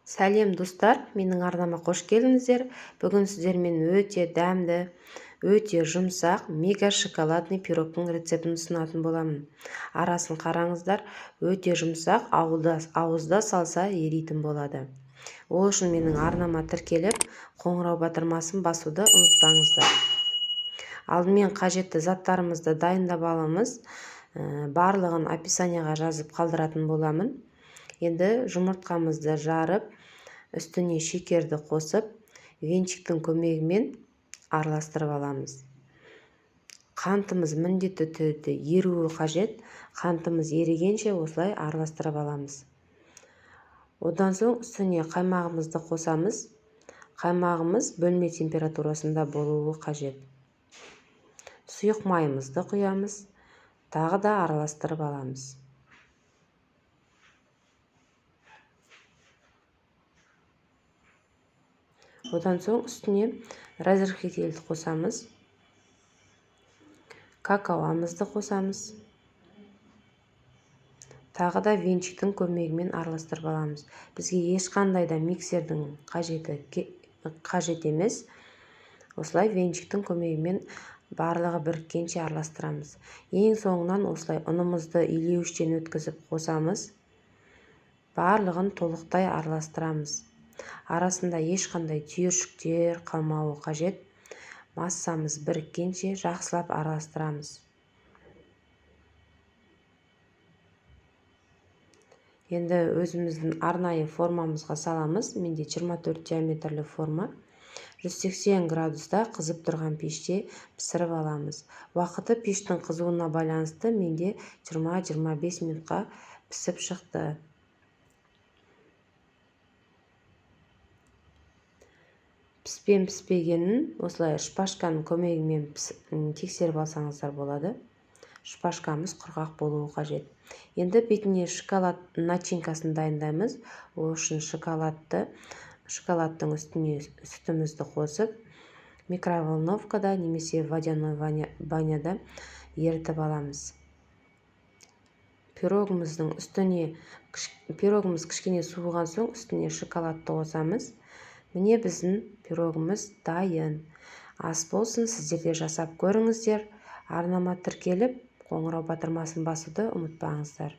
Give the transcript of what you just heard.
Сәлем достар, менің арнама қош келдіңіздер. Бүгін сіздермен өте дәмді, өте жұмсақ, мега шоколадный пирогтың рецептін ұсынатын боламын. Арасын қараңыздар, өте жұмсақ, ауызда салса еритін болады. Ол үшін менің арнама тіркеліп, қоңырау батырмасын басуды ұмытпаңыздар. Алдымен қажетті заттарымызды дайындап аламыз. Барлығын описанияға жазып қалдыратын боламын. Енді жұмыртқамызды жарып, үстіне шекерді қосып, венчиктің көмегімен араластырып аламыз. Қантымыз міндетті түрде еруі қажет. Қантымыз ерігенше осылай араластырып аламыз. Одан соң үстіне қаймағымызды қосамыз. Қаймағымыз бөлме температурасында болуы қажет. Сұйық майымызды құямыз. Тағы да араластырып аламыз. Одан соң үстіне разрыхлительді қосамыз. Какаоамызды қосамыз. Тағы да венчиктің көмегімен араластырып аламыз. Бізге ешқандай да миксердің қажет емес. Осылай венчиктің көмегімен барлығы біріккенше араластырамыз. Ең соңынан осылай ұнымызды илеуіштен өткізіп қосамыз. Барлығын толықтай араластырамыз. Арасында ешқандай түйіршіктер қалмауы қажет. Массамыз біріккенше жақсылап араластырамыз. Енді өзіміздің арнайы формамызға саламыз. Менде 24 диаметрлі форма. 180 градуста қызып тұрған пеште пісіріп аламыз. Уақыты пештің қызуына байланысты менде 20-25 минутқа пісіп шықты. Піспегенін осылай шпажканың көмегімен тексеріп алсаңыздар болады. Шпажкамыз құрғақ болуы қажет. Енді бетіне шоколад начинкасын дайындаймыз. Ол үшін шоколадтың үстіне сүтімізді қосып, микроволновкада немесе водяной баняда ерітіп аламыз. Пирогымыз кішкене суыған соң үстіне шоколадты қосамыз. Міне біздің пирогымыз дайын. Ас болсын, сіздерде жасап көріңіздер. Арнама тіркеліп, қоңырау батырмасын басуды ұмытпаңыздар.